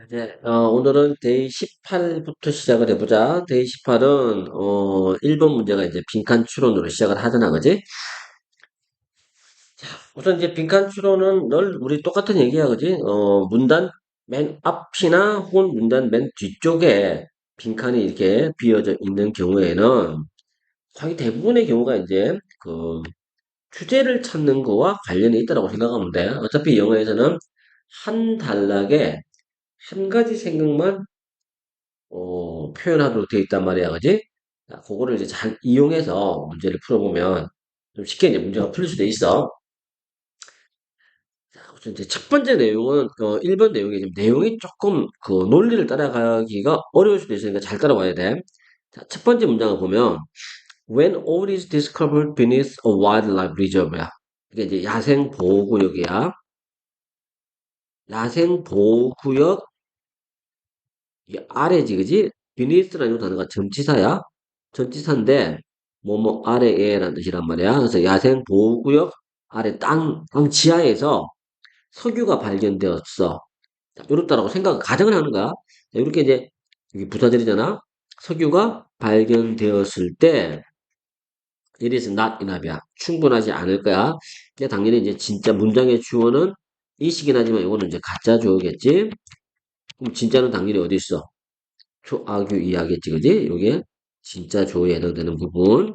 이제 오늘은 데이 18부터 시작을 해보자. 데이 18은 1번 문제가 이제 빈칸 추론으로 시작을 하잖아, 그지? 우선 이제 빈칸 추론은 늘 우리 똑같은 얘기야, 그지? 문단 맨 앞이나 혹은 문단 맨 뒤쪽에 빈칸이 이렇게 비어져 있는 경우에는 거의 대부분의 경우가 이제 그 주제를 찾는 거와 관련이 있다고 생각하면 돼. 어차피 영어에서는 한 단락에 한 가지 생각만 표현하도록 되어 있단 말이야, 그지? 자, 그거를 이제 잘 이용해서 문제를 풀어보면 좀 쉽게 이제 문제가 풀릴 수도 있어. 자, 우선 이제 첫 번째 내용은 1번 내용이 지금 내용이 조금 그 논리를 따라가기가 어려울 수도 있으니까 잘 따라와야 돼. 자, 첫 번째 문장을 보면 When all is discovered beneath a wildlife reserve야. 이게 이제 야생 보호구역이야. 야생 보호구역 이 아래지, 그지? beneath라는 단어가 전치사야. 전치사인데 뭐뭐 아래에라는 뜻이란 말이야. 그래서 야생 보호구역 아래 땅 지하에서 석유가 발견되었어. 자, 이렇다라고 가정을 하는 거야. 자, 이렇게 이제 여기 부사절이잖아. 석유가 발견되었을 때 it is not enough이야. 충분하지 않을 거야. 근데 당연히 이제 진짜 문장의 주어는 이시긴 하지만 이거는 이제 가짜 주어겠지. 그럼 진짜는 당연히 어디 있어? 초악유 이하겠지, 그지? 요게 진짜 조에 해당되는 부분.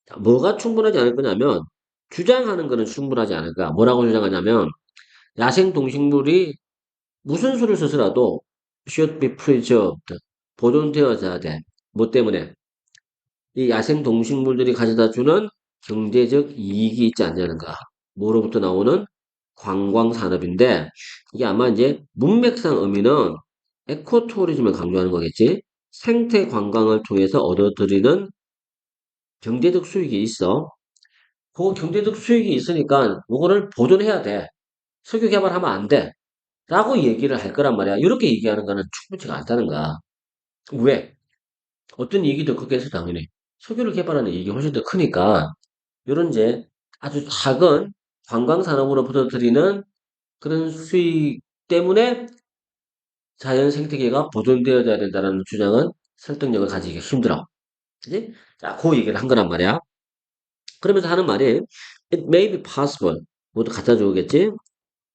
자, 뭐가 충분하지 않을 거냐면, 주장하는 거는 충분하지 않을 거야. 뭐라고 주장하냐면, 야생 동식물이 무슨 수를 써서라도 should be preserved. 보존되어져야 돼. 뭐 때문에? 이 야생 동식물들이 가져다 주는 경제적 이익이 있지 않냐는가. 뭐로부터 나오는 관광 산업인데, 이게 아마 이제 문맥상 의미는 에코투어리즘을 강조하는 거겠지. 생태 관광을 통해서 얻어들이는 경제적 수익이 있어. 그 경제적 수익이 있으니까 그거를 보존해야 돼. 석유 개발하면 안 돼. 라고 얘기를 할 거란 말이야. 이렇게 얘기하는 거는 충분치가 않다는 거야. 왜? 어떤 이익이 더 크겠어, 당연히. 석유를 개발하는 이익이 훨씬 더 크니까, 이런 이제 아주 작은 관광산업으로부터 드리는 그런 수익 때문에 자연 생태계가 보존되어야 된다는 주장은 설득력을 가지기가 힘들어. 그지? 자, 그 얘기를 한 거란 말이야. 그러면서 하는 말이, it may be possible. 모두 갖다 주겠지?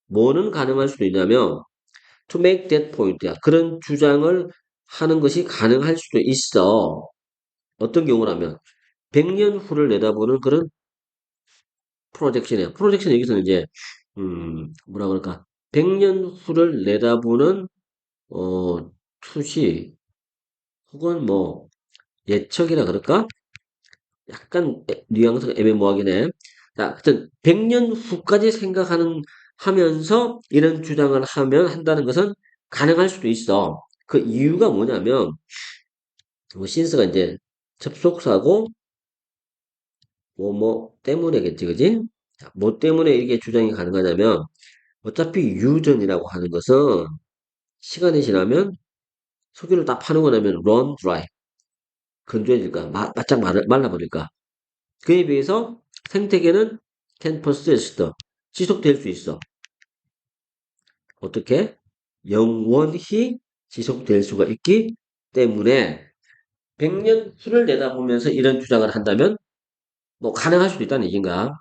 뭐는 가능할 수도 있냐면, to make that point야. 그런 주장을 하는 것이 가능할 수도 있어. 어떤 경우라면, 100년 후를 내다보는 그런 프로젝션이야. 프로젝션 여기서는 이제, 뭐라 그럴까. 100년 후를 내다보는, 투시, 혹은 뭐, 예측이라 그럴까? 약간 뉘앙스가 애매모호하긴 해. 자, 하여튼 100년 후까지 하면서 이런 주장을 한다는 것은 가능할 수도 있어. 그 이유가 뭐냐면 뭐 신스가 이제 접속사고 뭐 때문에겠지, 그지? 자, 뭐 때문에 이게 주장이 가능하냐면 어차피 유전이라고 하는 것은 시간이 지나면 석유를 다 파놓고 나면 run dry 건조해질까 바짝 말라버릴까. 그에 비해서 생태계는 10% 지속될 수 있어. 어떻게? 영원히 지속될 수가 있기 때문에 100년 후를 내다보면서 이런 주장을 한다면 뭐 가능할 수도 있다는 얘기인가?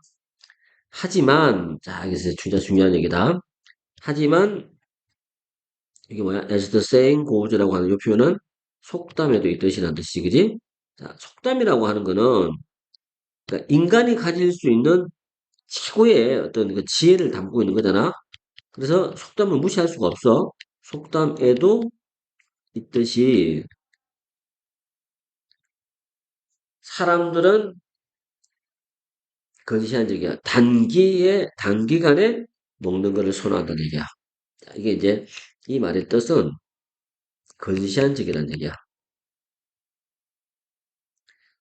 하지만 자, 여기서 진짜 중요한 얘기다. 하지만 이게 뭐야? As the saying goes라고 하는 이 표현은 속담에도 있듯이라는 뜻이지, 그지? 자, 속담이라고 하는 거는 그러니까 인간이 가질 수 있는 최고의 어떤 그 지혜를 담고 있는 거잖아. 그래서 속담을 무시할 수가 없어. 속담에도 있듯이 사람들은 거시한적이야. 단기간에 먹는 거를 선호한다는 얘기야. 자, 이게 이제 이 말의 뜻은 거시한적이라는 얘기야.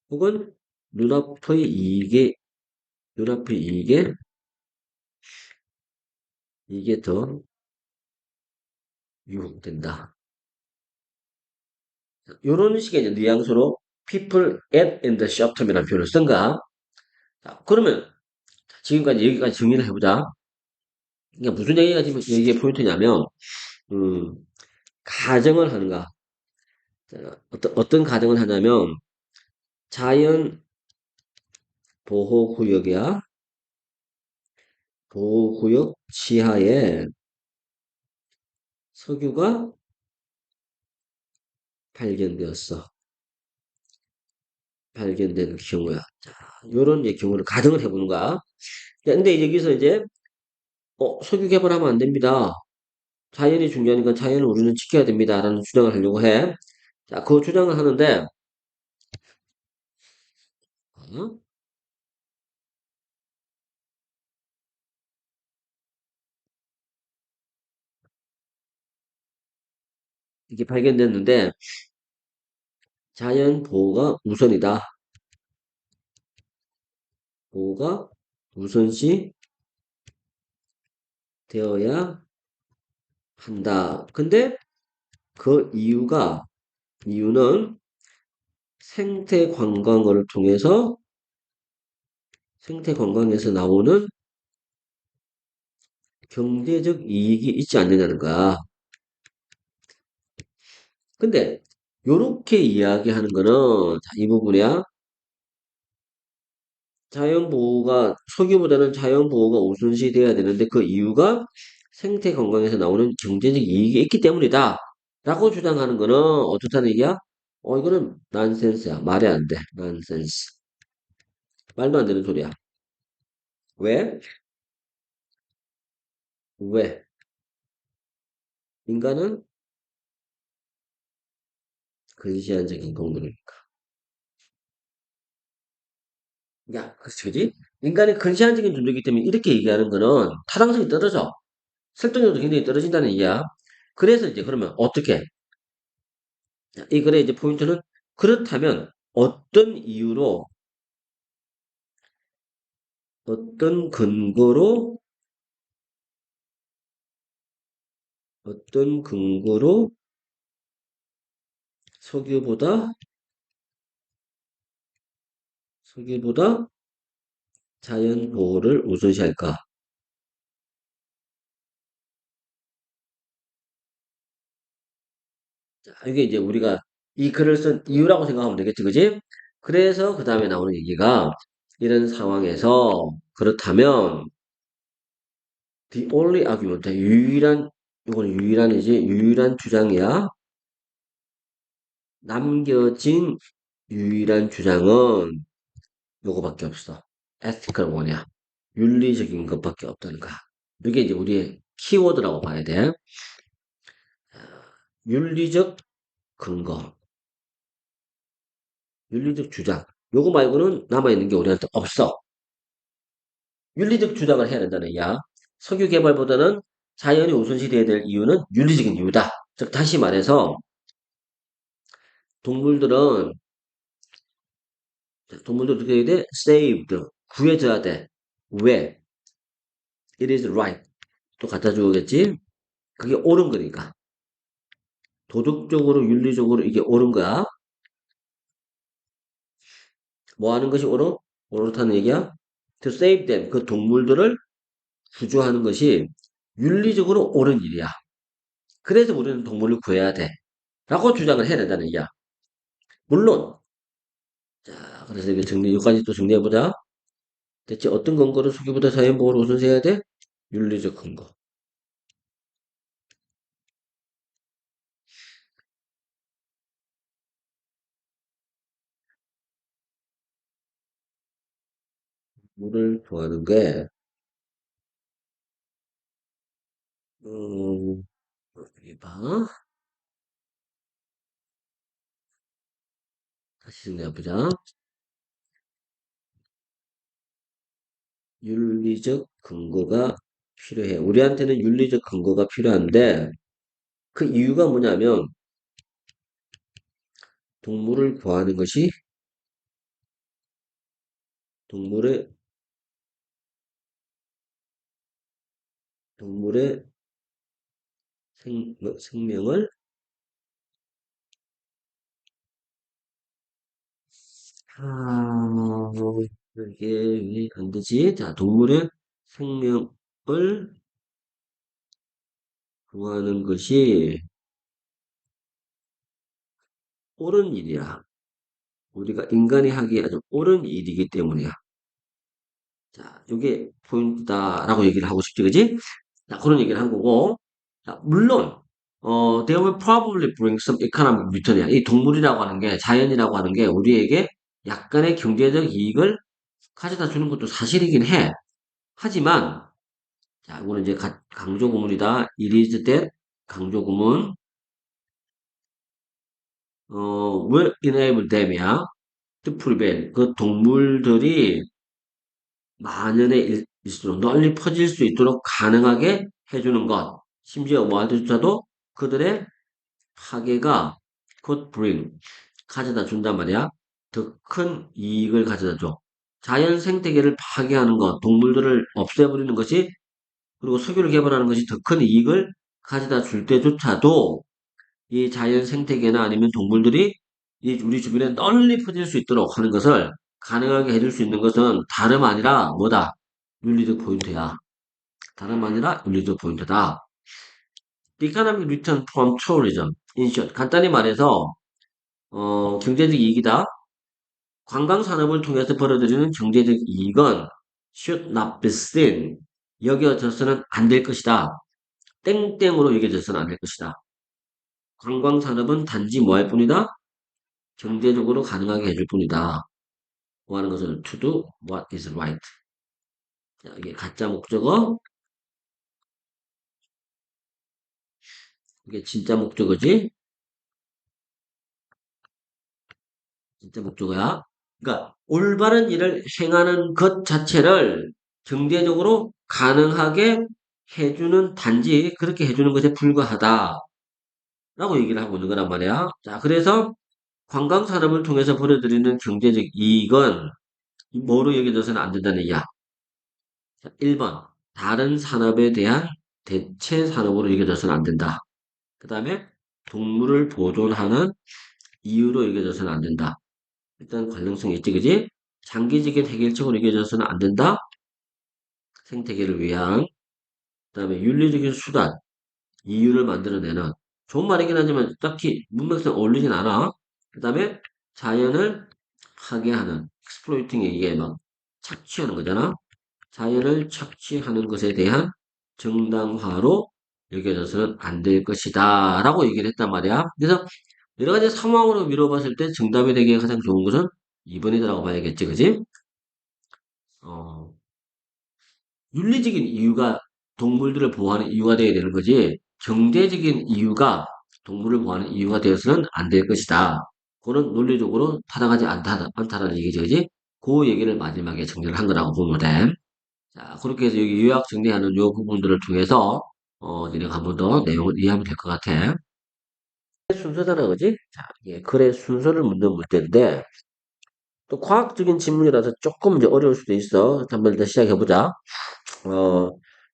혹은 눈앞의 이익에 눈앞의 이게 더 유혹된다. 이런 식의 이제 뉘앙스로 people at in the short term이라는 표현을 쓴 거야. 자, 그러면 지금까지 여기까지 정리를 해보자. 그러니까 무슨 얘기가 지금 얘기의 포인트냐면, 음, 가정을 하는가? 자, 어떤 가정을 하냐면 자연 보호구역이야. 보호구역 지하에 석유가 발견되었어. 발견된 경우야. 자, 요런 이제 경우를 가정을 해보는 거야. 자, 근데 이제 여기서 이제 석유 개발하면 안 됩니다. 자연이 중요하니까 자연을 우리는 지켜야 됩니다. 라는 주장을 하려고 해. 자, 그 주장을 하는데 어? 이게 발견됐는데 자연 보호가 우선이다. 보호가 우선시 되어야 한다. 근데 그 이유는 생태 관광을 통해서 생태 관광에서 나오는 경제적 이익이 있지 않느냐는 거야. 근데 요렇게 이야기하는 거는 자, 이 부분이야. 자연보호가 석유보다는 자연보호가 우선시 돼야 되는데 그 이유가 생태 관광에서 나오는 경제적 이익이 있기 때문이다. 라고 주장하는 거는 어떻다는 얘기야? 이거는 난센스야. 말이 안 돼. 난센스. 말도 안 되는 소리야. 왜? 왜? 인간은 근시안적인 동물이니까. 야, 그치? 인간이 근시안적인 존재이기 때문에 이렇게 얘기하는 거는 타당성이 떨어져. 설득력도 굉장히 떨어진다는 얘기야. 그래서 이제 그러면 어떻게? 이 글의 이제 포인트는 그렇다면 어떤 근거로 어떤 근거로 석유보다 석유보다 자연 보호를 우선시할까? 자, 이게 이제 우리가 이 글을 쓴 이유라고 생각하면 되겠지, 그지? 그래서 그 다음에 나오는 얘기가 이런 상황에서 그렇다면 the only argument 이거는 유일한 주장이야. 남겨진 유일한 주장은 요거밖에 없어. ethical one이야. 윤리적인 것밖에 없다는 거야. 이게 이제 우리의 키워드라고 봐야 돼. 윤리적 근거, 윤리적 주장. 요거 말고는 남아있는 게 우리한테 없어. 윤리적 주장을 해야 된다는 얘기야. 석유 개발보다는 자연이 우선시 돼야 될 이유는 윤리적인 이유다. 즉, 다시 말해서 동물들은, 동물들 어떻게 해야 돼? saved. 구해줘야 돼. 왜? It is right. 또 갖다 주겠지? 그게 옳은 거니까. 도덕적으로, 윤리적으로 이게 옳은 거야. 뭐 하는 것이 옳다는 얘기야? To save them. 그 동물들을 구조하는 것이 윤리적으로 옳은 일이야. 그래서 우리는 동물을 구해야 돼. 라고 주장을 해야 된다는 얘기야. 물론, 자, 그래서 이게 여기까지 또 정리해보자. 대체 어떤 근거로 수기보다 자연보호를 우선시해야 돼? 윤리적 근거. 물을 좋아하는 게, 음, 여기 봐. 다시 정리해보자. 윤리적 근거가 필요해. 우리한테는 윤리적 근거가 필요한데, 그 이유가 뭐냐면, 동물을 구하는 것이 동물의, 동물의 생명을, 이게 왜 안 되지? 자, 동물의 생명을 구하는 것이 옳은 일이야. 우리가 인간이 하기에 아주 옳은 일이기 때문이야. 자, 이게 포인트다라고 얘기를 하고 싶지, 그지? 자, 그런 얘기를 한 거고. 자, 물론, they will probably bring some economic return이야. 이 동물이라고 하는 게, 자연이라고 하는 게 우리에게 약간의 경제적 이익을 가져다 주는 것도 사실이긴 해. 하지만, 자, 이거는 이제 강조 구문이다. It is that 강조 구문, will enable them이야. to prevent. 그 동물들이 만연의 일수록 널리 퍼질 수 있도록 가능하게 해주는 것. 심지어 뭐하조차도 그들의 파괴가 could bring 가져다 준단 말이야. 더 큰 이익을 가져다 줘. 자연 생태계를 파괴하는 것, 동물들을 없애버리는 것이 그리고 석유를 개발하는 것이 더 큰 이익을 가져다 줄 때조차도 이 자연 생태계나 아니면 동물들이 이 우리 주변에 널리 퍼질 수 있도록 하는 것을 가능하게 해줄 수 있는 것은 다름 아니라 뭐다? 윤리적 포인트야. 다름 아니라 윤리적 포인트다. Economic return from tourism. In short, 간단히 말해서 경제적 이익이다. 관광 산업을 통해서 벌어들이는 경제적 이익은 should not be seen. 여겨져서는 안 될 것이다. 땡땡으로 여겨져서는 안 될 것이다. 관광 산업은 단지 뭐 할 뿐이다? 경제적으로 가능하게 해줄 뿐이다. 뭐 하는 것을 to do what is right. 자, 이게 가짜 목적어, 이게 진짜 목적어지? 진짜 목적어야. 그러니까 올바른 일을 행하는 것 자체를 경제적으로 가능하게 해주는 단지 그렇게 해주는 것에 불과하다라고 얘기를 하고 있는 거란 말이야. 자, 그래서 관광 산업을 통해서 벌어들이는 경제적 이익은 뭐로 여겨져서는 안 된다는 얘기야. 자, 1번 다른 산업에 대한 대체 산업으로 여겨져서는 안 된다. 그 다음에 동물을 보존하는 이유로 여겨져서는 안 된다. 일단 관련성이 있지, 그지? 장기적인 해결책으로 여겨져서는 안 된다. 생태계를 위한. 그 다음에 윤리적인 수단, 이유를 만들어내는. 좋은 말이긴 하지만 딱히 문맥상 어울리진 않아. 그 다음에 자연을 파괴하는, exploiting에 이게 막 착취하는 거잖아. 자연을 착취하는 것에 대한 정당화로 여겨져서는 안 될 것이다. 라고 얘기를 했단 말이야. 그래서 여러 가지 상황으로 미뤄봤을 때 정답이 되기에 가장 좋은 것은 2번이라고 봐야겠지, 그지? 어, 윤리적인 이유가 동물들을 보호하는 이유가 되어야 되는 거지, 경제적인 이유가 동물을 보호하는 이유가 되어서는 안 될 것이다. 그거는 논리적으로 타당하지 않다라는 얘기죠, 그지? 그 얘기를 마지막에 정리를 한 거라고 보면 돼. 자, 그렇게 해서 여기 요약 정리하는 요 부분들을 통해서, 니네가 한 번 더 내용을 이해하면 될 것 같아. 순서잖아, 그지? 자, 예, 글의 순서를 묻는 문제인데, 또 과학적인 질문이라서 조금 이제 어려울 수도 있어. 한번 더 시작해보자. 어,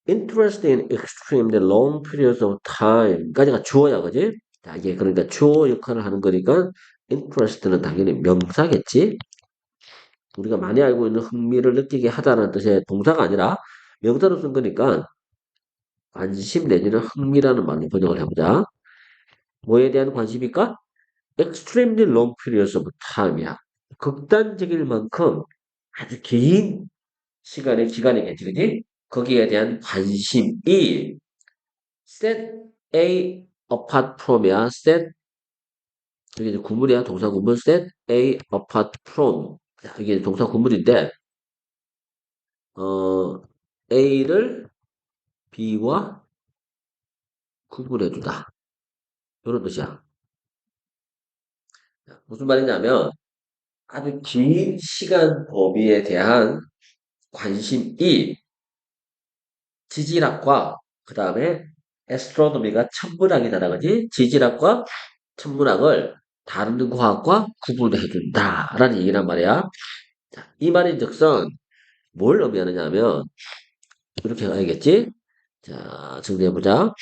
interest in extremely long periods of time. 까지가 주어야, 그지? 자, 이게 그러니까 주어 역할을 하는 거니까, interest는 당연히 명사겠지? 우리가 많이 알고 있는 흥미를 느끼게 하다는 뜻의 동사가 아니라 명사로 쓴 거니까, 관심 내지는 흥미라는 말로 번역을 해보자. 뭐에 대한 관심일까? extremely long periods of time이야. 극단적일 만큼 아주 긴 시간의 기간이겠지, 그지? 거기에 대한 관심이 set A apart from이야. set 이게 이제 구문이야. 동사 구문 set A apart from. 자, 이게 동사 구문인데 A를 B와 구분해주다. 이런 뜻이야. 무슨 말이냐면 아주 긴 시간 범위에 대한 관심이 지질학과 그 다음에 에스트로노미가 천문학이다, 그지? 지질학과 천문학을 다른 과학과 구분해준다라는 얘기란 말이야. 자, 이 말인즉슨 뭘 의미하느냐면 이렇게 가야겠지? 자, 정리해보자.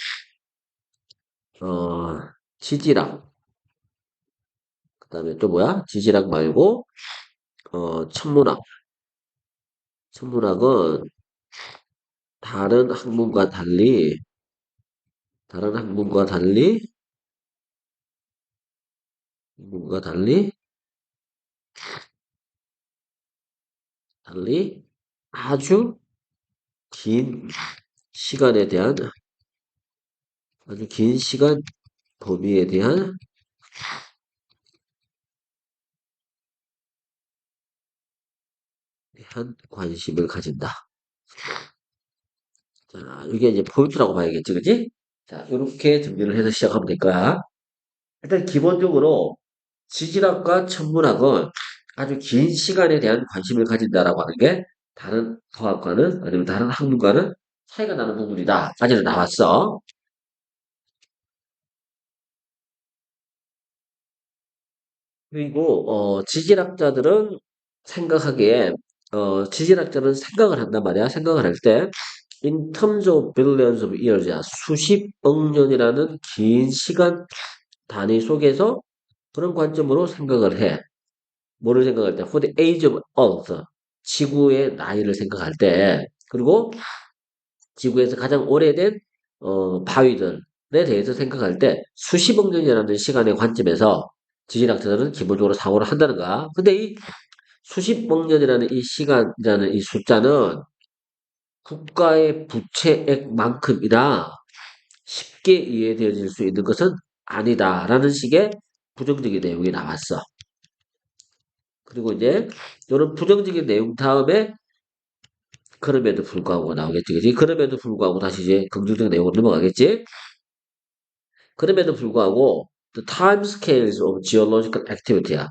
지질학 그 다음에 또 뭐야? 지질학 말고 천문학. 천문학은 다른 학문과 달리 다른 학문과 달리 항문과 달리 아주 긴 시간에 대한 아주 긴 시간 범위에 대한 관심을 가진다. 자, 이게 이제 포인트라고 봐야겠지, 그지? 자, 이렇게 정리를 해서 시작하면 될 거야. 일단 기본적으로 지질학과 천문학은 아주 긴 시간에 대한 관심을 가진다라고 하는 게 다른 과학과는 아니면 다른 학문과는 차이가 나는 부분이다. 까지는 나왔어. 그리고 지질학자는 생각을 한단 말이야. 생각을 할 때 in terms of billions of years야 수십억 년이라는 긴 시간 단위 속에서 그런 관점으로 생각을 해. 뭐를 생각할 때? For the age of Earth. 지구의 나이를 생각할 때. 그리고 지구에서 가장 오래된 바위들에 대해서 생각할 때 수십억 년이라는 시간의 관점에서 지질학자들은 기본적으로 사고를 한다는 거야. 근데 이 수십억 년이라는 이 시간이라는 이 숫자는 국가의 부채액만큼이나 쉽게 이해되어질 수 있는 것은 아니다라는 식의 부정적인 내용이 나왔어. 그리고 이제 이런 부정적인 내용 다음에 그럼에도 불구하고 나오겠지, 그지? 그럼에도 불구하고 다시 이제 긍정적 내용으로 넘어가겠지? 그럼에도 불구하고 the time scales of geological activity야.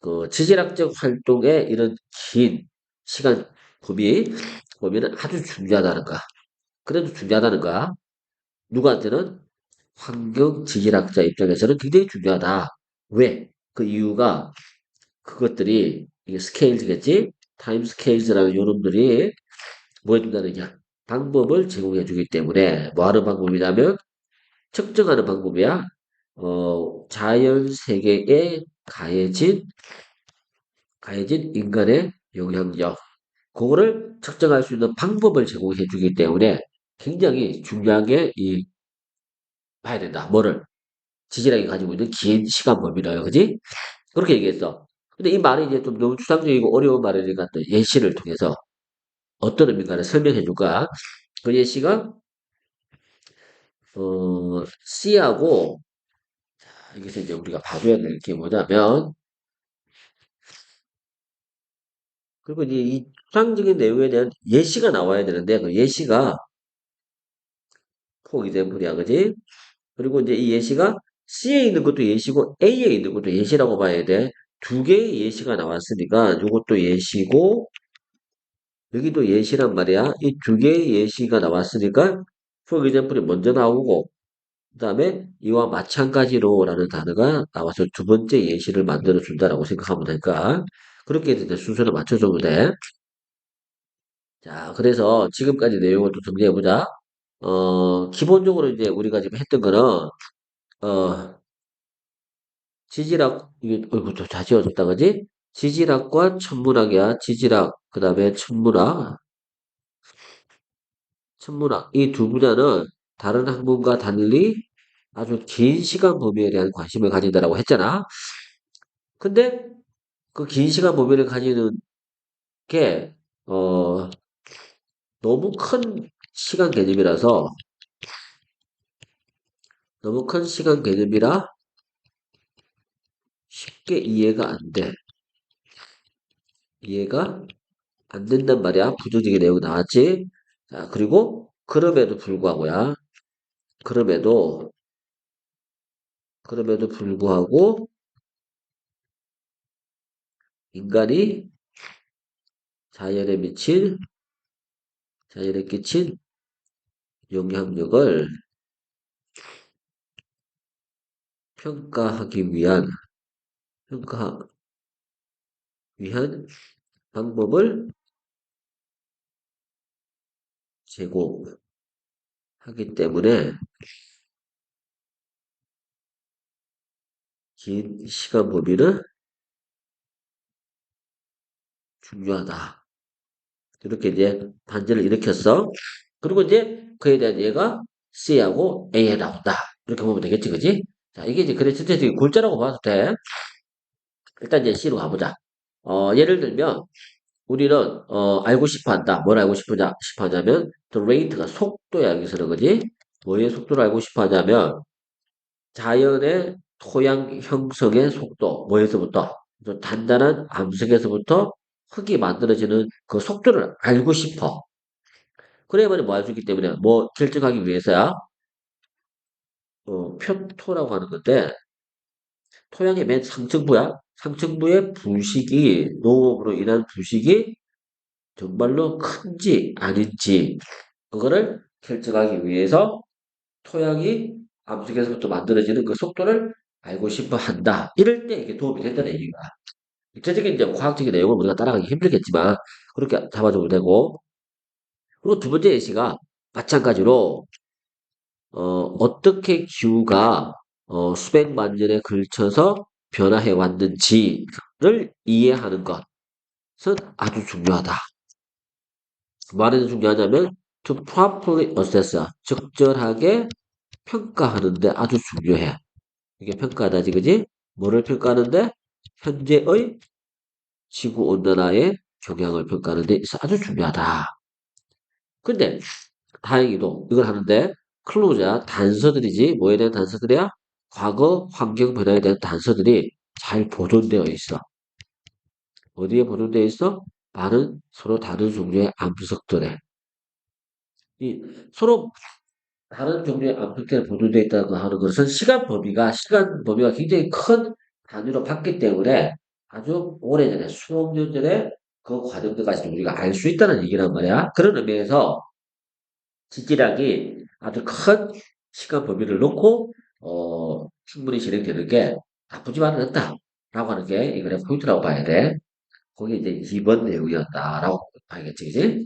그 지질학적 활동의 이런 긴 시간 범위는 아주 중요하다는 거야. 그래도 중요하다는 거야. 누구한테는? 환경 지질학자 입장에서는 굉장히 중요하다. 왜? 그 이유가 그것들이 이게 스케일즈겠지? 타임 스케일즈라는 요놈들이 뭐 해준다느냐? 방법을 제공해 주기 때문에 뭐 하는 방법이냐면 측정하는 방법이야. 자연 세계에 가해진 인간의 영향력. 그거를 측정할 수 있는 방법을 제공해 주기 때문에 굉장히 중요하게 봐야 된다. 뭐를? 지질학이 가지고 있는 긴 시간 범위라요. 그지? 그렇게 얘기했어. 근데 이 말이 이제 좀 너무 추상적이고 어려운 말이니까 또 예시를 통해서 어떤 의미인가를 설명해 줄까? 그 예시가, C하고, 여기서 이제 우리가 봐줘야 될 게 뭐냐면, 그리고 이제 이 추상적인 내용에 대한 예시가 나와야 되는데, 그 예시가 포 example이야, 그지? 그리고 이제 이 예시가 C에 있는 것도 예시고 A에 있는 것도 예시라고 봐야 돼. 두 개의 예시가 나왔으니까 이것도 예시고 여기도 예시란 말이야. 이 두 개의 예시가 나왔으니까 for example이 먼저 나오고 그 다음에 이와 마찬가지로라는 단어가 나와서 두 번째 예시를 만들어 준다라고 생각하면 될까? 그렇게 해서 이제 순서를 맞춰주면 돼. 자, 그래서 지금까지 내용을 또 정리해보자. 기본적으로 이제 우리가 지금 했던 거는, 지질학, 이게, 어이구, 다 지워졌다, 그지? 지질학과 천문학이야. 지질학, 그 다음에 천문학. 이 두 분야는 다른 학문과 달리 아주 긴 시간 범위에 대한 관심을 가진다라고 했잖아. 근데 그 긴 시간 범위를 가지는 게, 너무 큰 시간 개념이라서, 너무 큰 시간 개념이라 쉽게 이해가 안 돼. 이해가 안 된단 말이야. 부정적인 내용 나왔지? 자, 그리고 그럼에도 불구하고야. 그럼에도 그럼에도 불구하고 인간이 자연에 미친 자연에 끼친 영향력을 평가하기 평가하기 위한 방법을 제공하기 때문에 긴 시간 범위는 중요하다. 이렇게 이제 반전을 일으켰어. 그리고 이제 그에 대한 얘가 C하고 A에 나온다. 이렇게 보면 되겠지, 그지? 자, 이게 이제 그래 전체적인 골자라고 봐도 돼. 일단 이제 C로 가보자. 예를 들면 우리는 알고 싶어 한다. 뭘 알고 싶어 하냐면 the rate가 속도야 여기서는 그지? 뭐의 속도를 알고 싶어 하냐면 자연의 토양 형성의 속도 뭐에서부터 좀 단단한 암석에서부터 흙이 만들어지는 그 속도를 알고 싶어. 그래야만 뭐 알 수 있기 때문에 뭐 결정하기 위해서야 표토라고 하는 건데 토양의 맨 상층부야. 상층부의 부식이 농업으로 인한 부식이 정말로 큰지 아닌지 그거를 결정하기 위해서 토양이 암석에서부터 만들어지는 그 속도를 알고 싶어 한다. 이럴 때 이게 도움이 된다는 얘기가. 구체적인 이제 과학적인 내용을 우리가 따라가기 힘들겠지만 그렇게 잡아주면 되고 그리고 두 번째 예시가 마찬가지로 어떻게 기후가 수백만 년에 걸쳐서 변화해 왔는지를 이해하는 것은 아주 중요하다. 말이 중요하냐면 to properly assess, 적절하게 평가하는데 아주 중요해. 이게 평가다지, 그지? 뭐를 평가하는데? 현재의 지구 온난화의 경향을 평가하는 데 있어 아주 중요하다. 근데 다행히도 이걸 하는데 클로즈야 단서들이지 뭐에 대한 단서들이야? 과거 환경 변화에 대한 단서들이 잘 보존되어 있어. 어디에 보존되어 있어? 많은 서로 다른 종류의 암석들에. 이 서로 다른 종류의 암석들에 보존되어 있다고 하는 것은 시간 범위가 굉장히 큰 단위로 봤기 때문에 아주 오래전에 수억 년 전에 그 과정들까지 우리가 알 수 있다는 얘기란 말이야. 그런 의미에서 지질학이 아주 큰 시간 범위를 놓고 충분히 진행되는 게 나쁘지만은 않다라고 하는 게 이거의 포인트라고 봐야 돼. 그게 이제 2번 내용이었다라고 봐야겠지, 그지?